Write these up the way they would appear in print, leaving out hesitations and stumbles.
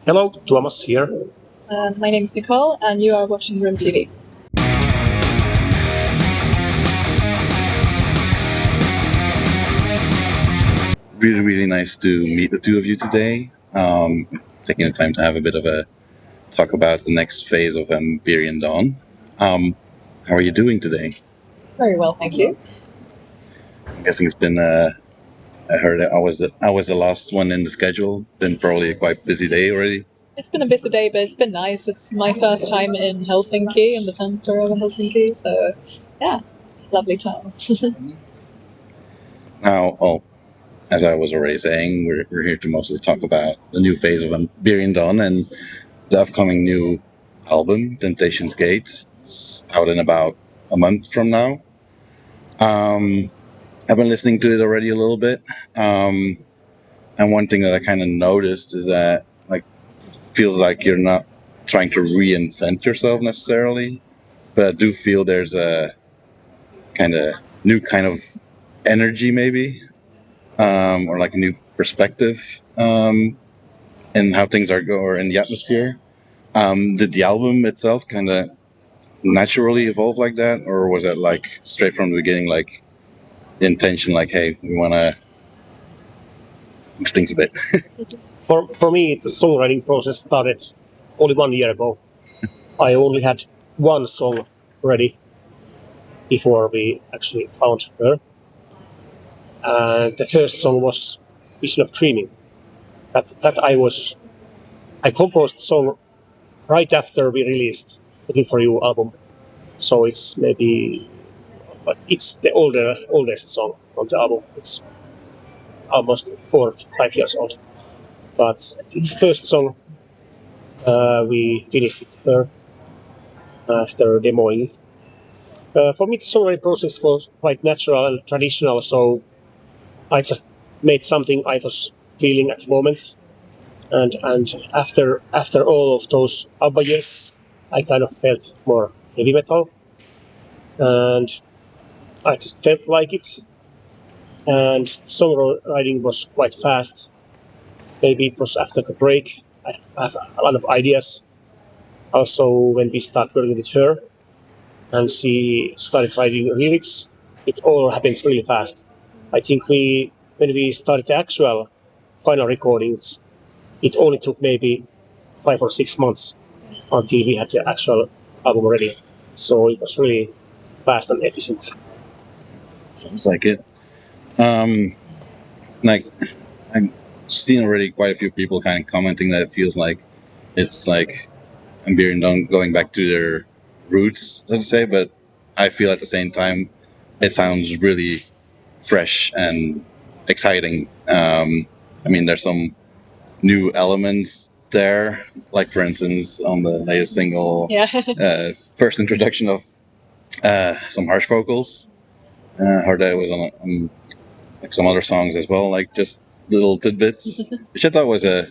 Hello, Tuomas here. My name is Nicole, and you are watching GRIMM TV. Really, really nice to meet the two of you today. Taking the time to have a bit of a talk about the next phase of Amberian Dawn. How are you doing today? Very well, thank you. I'm guessing it's been. I heard I was the last one in the schedule. Been probably a quite busy day already. It's been a busy day, but it's been nice. It's my first time in Helsinki, in the center of Helsinki, so yeah, lovely town. Now, as I was already saying, we're here to mostly talk about the new phase of Amberian Dawn and the upcoming new album, Temptation's Gate. It's out in about a month from now. I've been listening to it already a little bit. And one thing that I kind of noticed is that, feels like you're not trying to reinvent yourself necessarily, but I do feel there's a new kind of energy maybe, or like a new perspective in how things are going, or in the atmosphere. Did the album itself kind of naturally evolve like that, or was it like straight from the beginning, like the intention, like, hey, we want to push things a bit? For me, the songwriting process started only 1 year ago. I only had one song ready before we actually found her. The first song was Vision of Dreaming. I composed the song right after we released the Looking For You album. So it's the oldest song on the album. It's almost 4 or 5 years old. But it's the first song we finished with her after demoing. For me, the songwriting process was quite natural and traditional, so I just made something I was feeling at the moment. And after all of those ABBA years, I kind of felt more heavy metal. And I just felt like it. And songwriting was quite fast. Maybe it was after the break. I have a lot of ideas. Also, when we started working with her and she started writing lyrics, it all happened really fast. I think when we started the actual final recordings, it only took maybe 5 or 6 months until we had the actual album ready. So it was really fast and efficient. Sounds like it. I've seen already quite a few people kind of commenting that it feels like it's like Amberian Dawn going back to their roots, so to say, but I feel at the same time it sounds really fresh and exciting. There's some new elements there, like for instance on the latest single, first introduction of some harsh vocals. Heard that it was on like some other songs as well, like just little tidbits, which I thought was a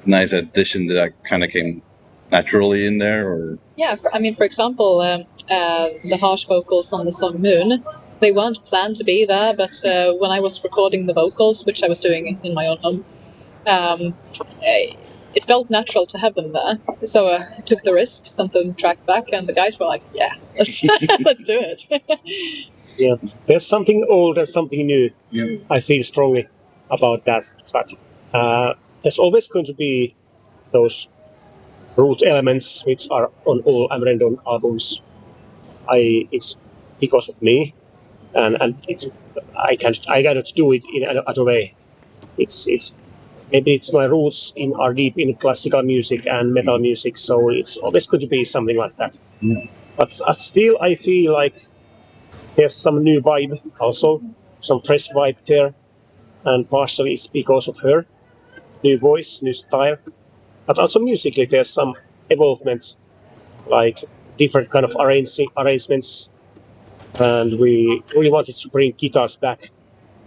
nice addition that kind of came naturally in there. Or for example, the harsh vocals on the song Moon, they weren't planned to be there, but when I was recording the vocals, which I was doing in my own home, it felt natural to have them there. So I took the risk, sent the track back, and the guys were like, yeah, let's do it. Yeah, there's something old and something new. Yeah. I feel strongly about that. But there's always going to be those root elements which are on all Amberian Dawn albums. It's because of me, and I cannot do it in another way. It's maybe it's my roots are deep in classical music and metal music, so it's always going to be something like that. Yeah. But still, I feel like there's some new vibe also, some fresh vibe there, and partially it's because of her, new voice, new style, but also musically there's some evolvement, like different kind of arrangements, and we really wanted to bring guitars back,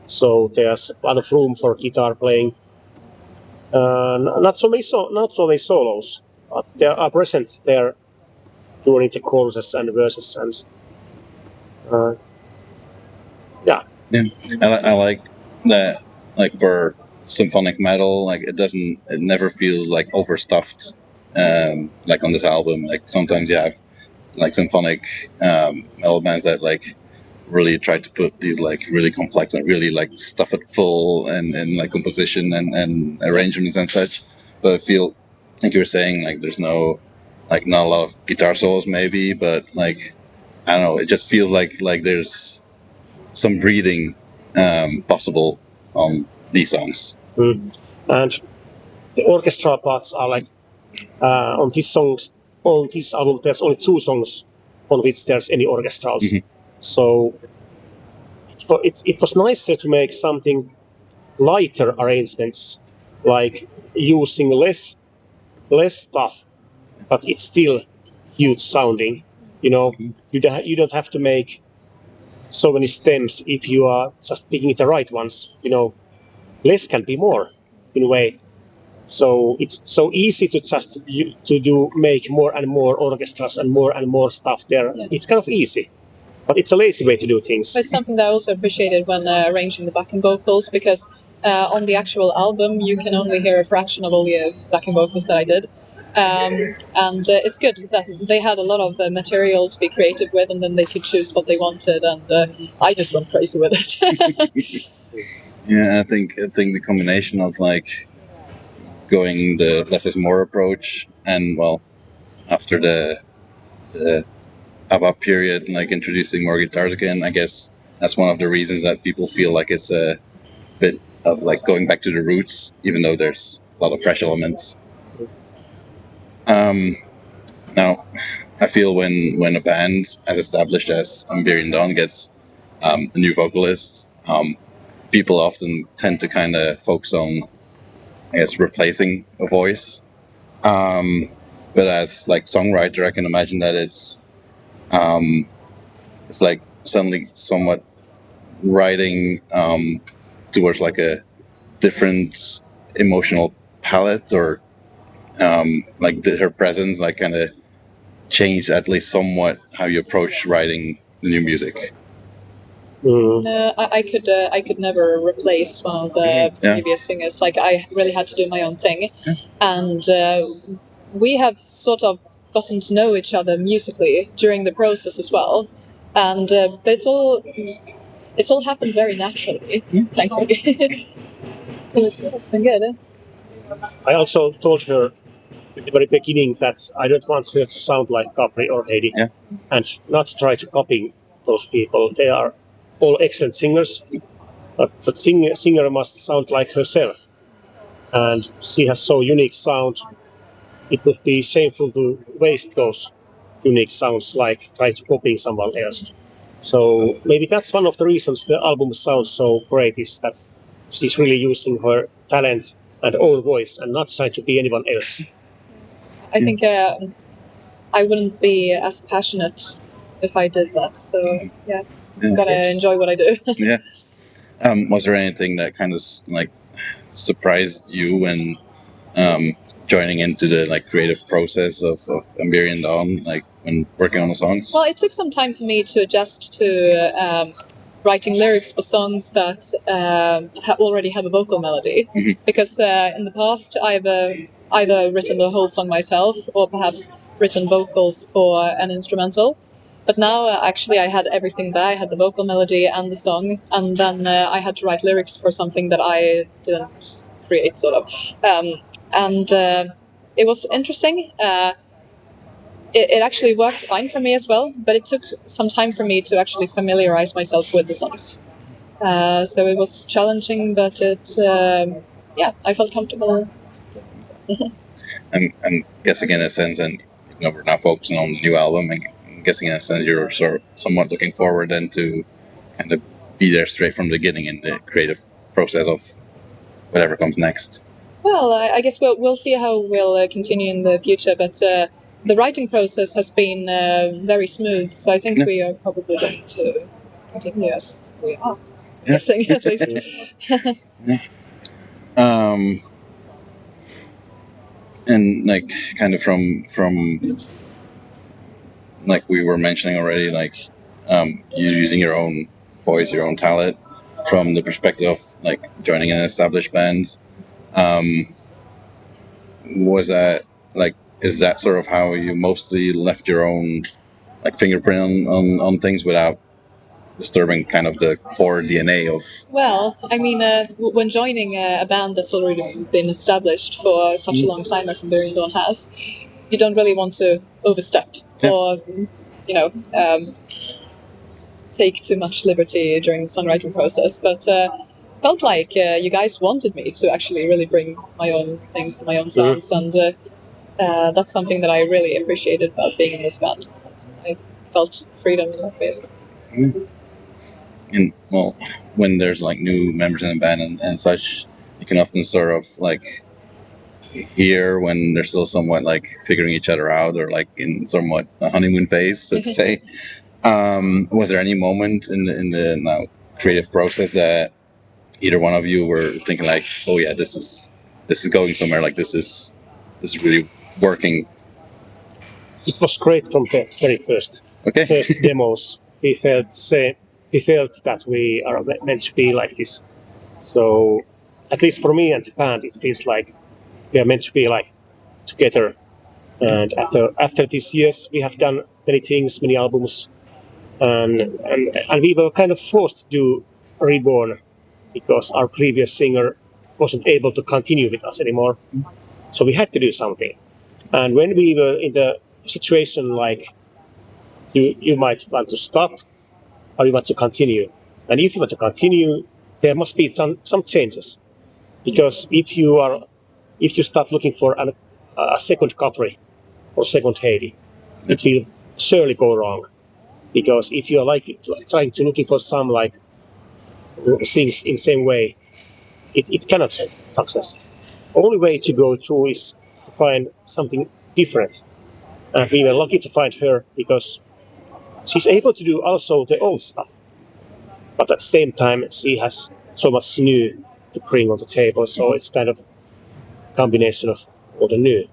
so there's a lot of room for guitar playing. Not so many solos, but they are present there during the choruses and verses, and I like that. Like for symphonic metal. Like it never feels like overstuffed. Like on this album, like sometimes you have like symphonic metal bands that like really try to put these like really complex and really like stuff it full and like composition and arrangements and such. But I feel, like you were saying, like there's no, like not a lot of guitar solos maybe, but like I don't know, it just feels like there's some breathing possible on these songs. And the orchestral parts are like on this album there's only 2 songs on which there's any orchestrals. Mm-hmm. So it was nicer to make something lighter arrangements, like using less stuff, but it's still huge sounding. You know, you don't have to make so many stems if you are just picking the right ones. You know, less can be more in a way. So it's so easy to just make more and more orchestras and more stuff there. Yeah. It's kind of easy, but it's a lazy way to do things. It's something that I also appreciated when arranging the backing vocals, because on the actual album you can only hear a fraction of all the backing vocals that I did. And it's good that they had a lot of material to be creative with, and then they could choose what they wanted, and I just went crazy with it. Yeah, I think the combination of like going the less is more approach, and well, after the ABBA period, like introducing more guitars again, I guess that's one of the reasons that people feel like it's a bit of like going back to the roots, even though there's a lot of fresh elements. Now, I feel when a band as established as Amberian Dawn gets a new vocalist, people often tend to kind of focus on, I guess, replacing a voice. But as like songwriter, I can imagine that it's like suddenly somewhat writing towards like a different emotional palette, or like her presence like kind of changed at least somewhat how you approach writing new music. No, I could never replace one of the previous singers. Like, I really had to do my own thing, and we have sort of gotten to know each other musically during the process as well, and but it's all happened very naturally, thankfully. So it's been good. I also told her at the very beginning that I don't want her to sound like Capri or Heidi, and not try to copy those people. They are all excellent singers, but the singer must sound like herself, and she has so unique sound. It would be shameful to waste those unique sounds, like try to copy someone else. So maybe that's one of the reasons the album sounds so great, is that she's really using her talent and own voice and not trying to be anyone else. I think I wouldn't be as passionate if I did that. So gotta enjoy what I do. Was there anything that kind of like surprised you when joining into the like creative process of Amberian Dawn, like when working on the songs? Well, it took some time for me to adjust to writing lyrics for songs that already have a vocal melody, because in the past I've either written the whole song myself or perhaps written vocals for an instrumental. But now actually I had everything there. I had the vocal melody and the song, and then I had to write lyrics for something that I didn't create, sort of. And it was interesting. It actually worked fine for me as well, but it took some time for me to actually familiarize myself with the songs. So it was challenging, but I felt comfortable. I'm guessing in a sense, and we're not focusing on the new album, and I'm guessing in a sense you're sort of somewhat looking forward then to kind of be there straight from the beginning in the creative process of whatever comes next. Well, I guess we'll see how we'll continue in the future, but the writing process has been very smooth, so I think we are probably going to continue as we are. Guessing, at least. And like kind of from like we were mentioning already, like you using your own voice, your own talent. from the perspective of like joining an established band. Was that like, is that sort of how you mostly left your own like fingerprint on things without disturbing kind of the core DNA of? Well, I mean, when joining a band that's already been established for such a long time as Amberian Dawn has, you don't really want to overstep or, you know, take too much liberty during the songwriting process. But felt like you guys wanted me to actually really bring my own things, my own sounds, and that's something that I really appreciated about being in this band. I felt freedom in that way. And well, when there's like new members in the band and such, you can often sort of like hear when they're still somewhat like figuring each other out or like in somewhat a honeymoon phase, so to say. Was there any moment in the now creative process that either one of you were thinking like, oh yeah, this is going somewhere, like this is really working? It was great from the very first demos. We felt that we are meant to be like this. So at least for me and the band, it feels like we are meant to be like together. And after these years, we have done many things, many albums, and we were kind of forced to do Reborn because our previous singer wasn't able to continue with us anymore. So we had to do something. And when we were in the situation like you might want to stop or you want to continue, and if you want to continue, there must be some changes, because if you start looking for a second Capri or second Heidi, it will surely go wrong. Because if you are like trying to looking for some like things in same way, it cannot success. Only way to go through is to find something different. And we were lucky to find her because she's able to do also the old stuff, but at the same time she has so much new to bring on the table. So it's kind of a combination of old and new.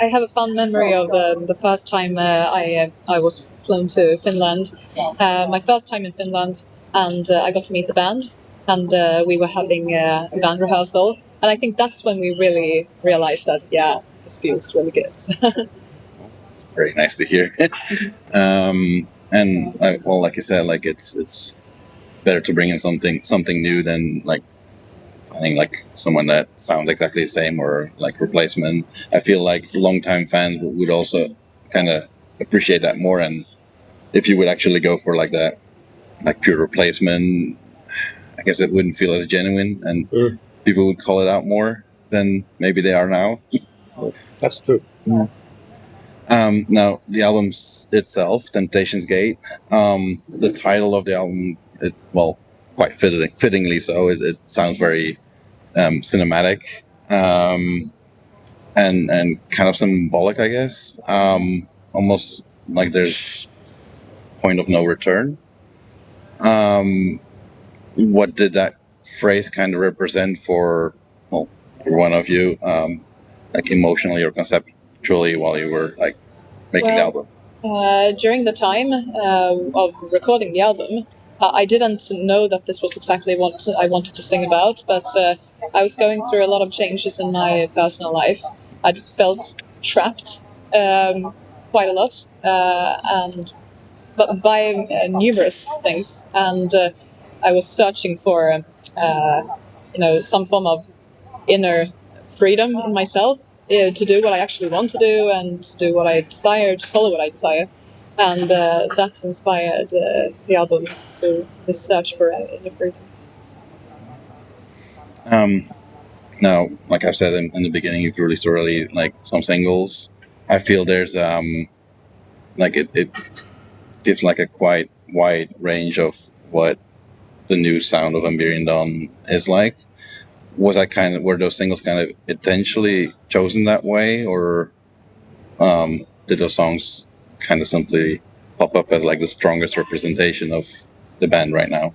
I have a fond memory of the first time I was flown to Finland. My first time in Finland, and I got to meet the band, and we were having a band rehearsal. And I think that's when we really realized that, yeah, this feels really good. Very nice to hear. And well, like you said, like it's better to bring in something new than like finding like someone that sounds exactly the same or like replacement. I feel like longtime fans would also kind of appreciate that more, and if you would actually go for like that, like pure replacement, I guess it wouldn't feel as genuine, and people would call it out more than maybe they are now. That's true. Yeah. Now the album itself, Temptation's Gate, the title of the album, quite fittingly so. It sounds very cinematic and kind of symbolic, I guess. Almost like there's point of no return. What did that phrase kind of represent for one of you, like emotionally or conceptually, while you were like making the album? During the time of recording the album, I didn't know that this was exactly what I wanted to sing about, but I was going through a lot of changes in my personal life. I felt trapped quite a lot, but by numerous things, and I was searching for some form of inner freedom in myself to do what I actually want to do and to do what I desire, to follow what I desire. And that's inspired the album to this search for inner freedom. Now, like I've said in the beginning, you've released already like some singles. I feel there's like it gives like a quite wide range of what the new sound of Amberian Dawn is like. Were those singles kind of intentionally chosen that way, or did those songs kind of simply pop up as like the strongest representation of the band right now?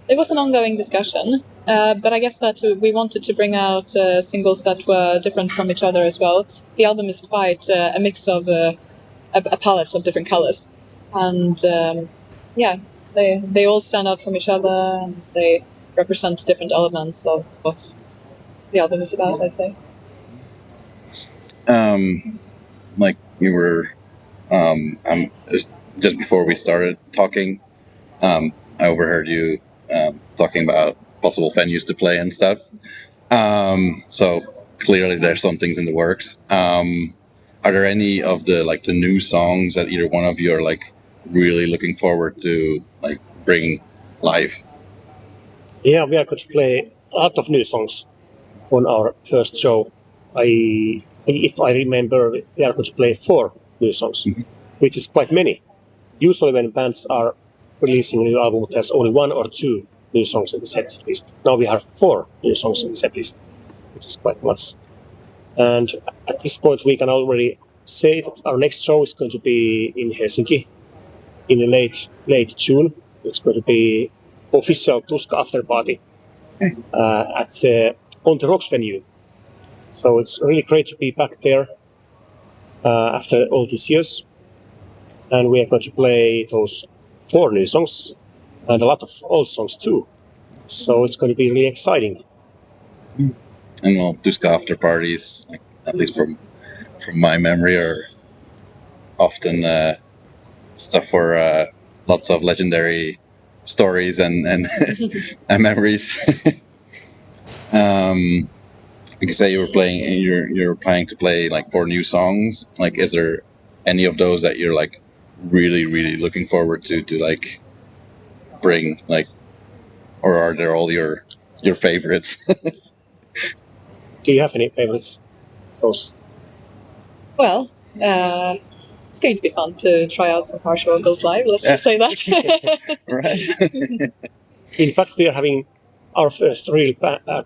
It was an ongoing discussion, but I guess that we wanted to bring out singles that were different from each other as well. The album is quite a mix of a palette of different colors, and they all stand out from each other, and they represent different elements of what the album is about, I'd say. Like you were, just before we started talking, I overheard you talking about possible venues to play and stuff. So clearly there's some things in the works. Are there any of the new songs that either one of you are really looking forward to bring live? Yeah, we are going to play a lot of new songs on our first show. If I remember, we are going to play 4 new songs, which is quite many. Usually when bands are releasing a new album, there's only 1 or 2 new songs in the set list. Now we have 4 new songs in the set list, which is quite much. And at this point, we can already say that our next show is going to be in Helsinki in late June. It's going to be official Tuska after party at On the Rocks venue. So it's really great to be back there after all these years. And we are going to play those 4 new songs and a lot of old songs too. So it's going to be really exciting. And well, Tuska after parties, at least from my memory, are often stuff for lots of legendary stories and and memories. You say you're planning to play 4 new songs. Is there any of those that you're really looking forward to bring, or are there all your favorites? Do you have any favorites? Those? Well, it's going to be fun to try out some harsh vocals live. Let's just say that. Right. In fact, we are having our first real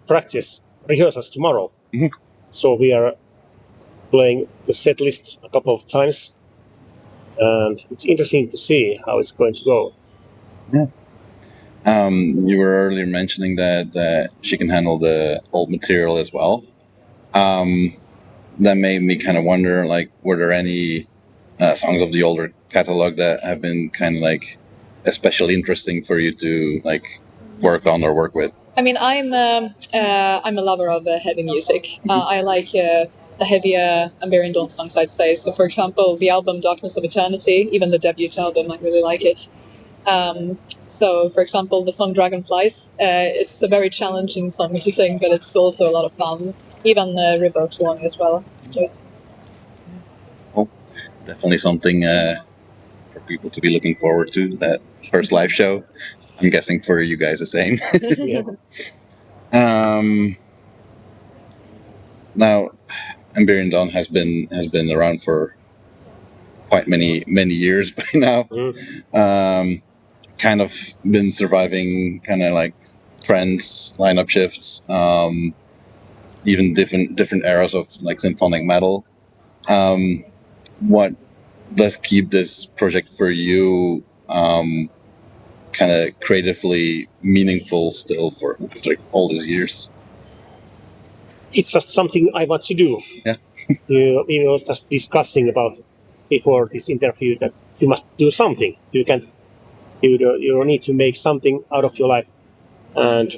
practice rehearsals tomorrow. So we are playing the set list a couple of times, and it's interesting to see how it's going to go. Yeah. You were earlier mentioning that she can handle the old material as well. That made me kind of wonder, were there any songs of the older catalog that have been kind of especially interesting for you to work on or work with? I mean, I'm a lover of heavy music. I like the heavier Amberian Dawn songs, I'd say. So, for example, the album Darkness of Eternity, even the debut album, I really like it. So, for example, the song Dragonflies, it's a very challenging song to sing, but it's also a lot of fun. Even Revoked one as well. Well, definitely something for people to be looking forward to, that first live show. I'm guessing for you guys the same. Now, Amberian Dawn has been around for quite many years by now. Kind of been surviving trends, lineup shifts, even different eras of symphonic metal. What does keep this project for you kind of creatively meaningful still after all these years? It's just something I want to do. Yeah. We were just discussing about before this interview that you must do something. You can't. You need to make something out of your life. And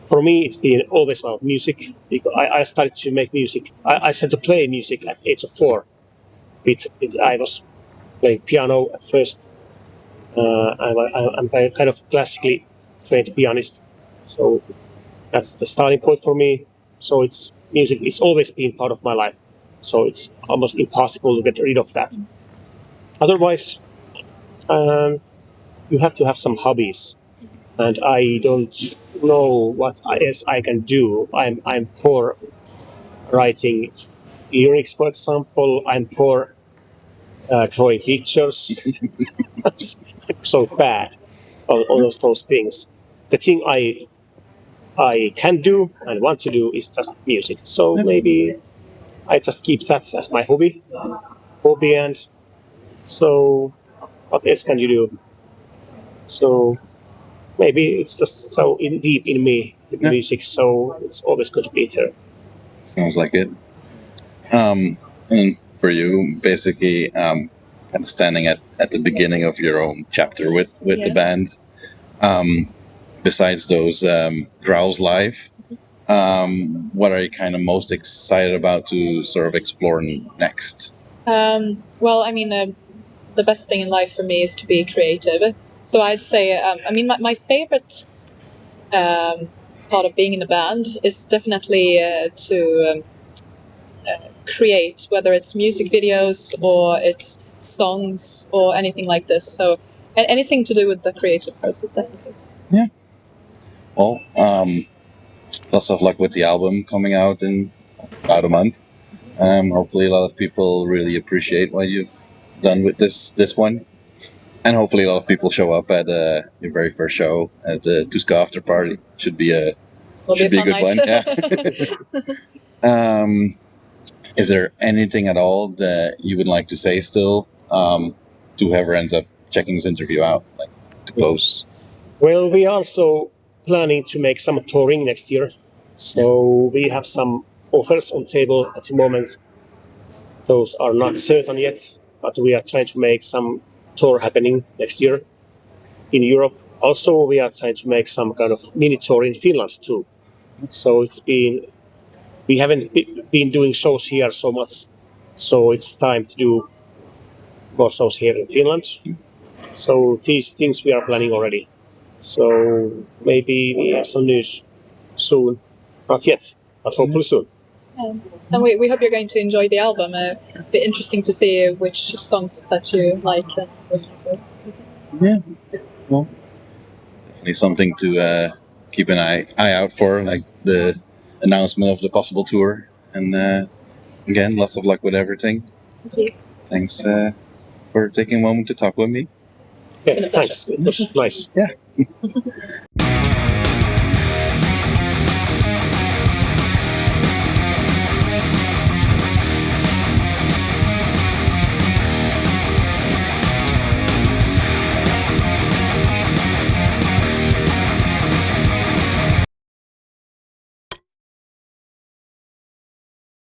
for me, it's been always about music. Because I started to make music. I started to play music at the age of 4. I was playing piano at first. I'm kind of classically trained pianist. So that's the starting point for me. So music. It's always been part of my life. So it's almost impossible to get rid of that. Otherwise, you have to have some hobbies, and I don't know what else I can do. I'm poor writing lyrics, for example. I'm poor drawing pictures. I'm so bad on all those things. The thing I can do and want to do is just music. So maybe I just keep that as my hobby, and so what else can you do? So maybe it's just so deep in me, the music, so it's always good to be there. Sounds like it. And for you, basically, kind of standing at the beginning of your own chapter with the band. Besides those growls live, what are you kind of most excited about to sort of explore next? Well, I mean, the best thing in life for me is to be creative. So I'd say, I mean, my favorite part of being in a band is definitely to create, whether it's music videos or it's songs or anything like this. So anything to do with the creative process, definitely. Yeah. Well, lots of luck with the album coming out in about a month. Hopefully a lot of people really appreciate what you've done with this one. And hopefully a lot of people show up at your very first show at the Tuska After Party. Should be a good one. Yeah. Is there anything at all that you would like to say still to whoever ends up checking this interview out, like to close? Well, we are also planning to make some touring next year. So we have some offers on table at the moment. Those are not certain yet, but we are trying to make some tour happening next year in Europe. Also, we are trying to make some kind of mini tour in Finland too. So we haven't been doing shows here so much, so it's time to do more shows here in Finland. So these things we are planning already. So maybe we have some news soon. Not yet, but hopefully soon. And we hope you're going to enjoy the album. It'll be interesting to see which songs that you like and listen to. Yeah. Well, definitely something to keep an eye out for, like the announcement of the possible tour. And again, lots of luck with everything. Thank you. Thanks for taking a moment to talk with me. Yeah, thanks. It was nice. Yeah.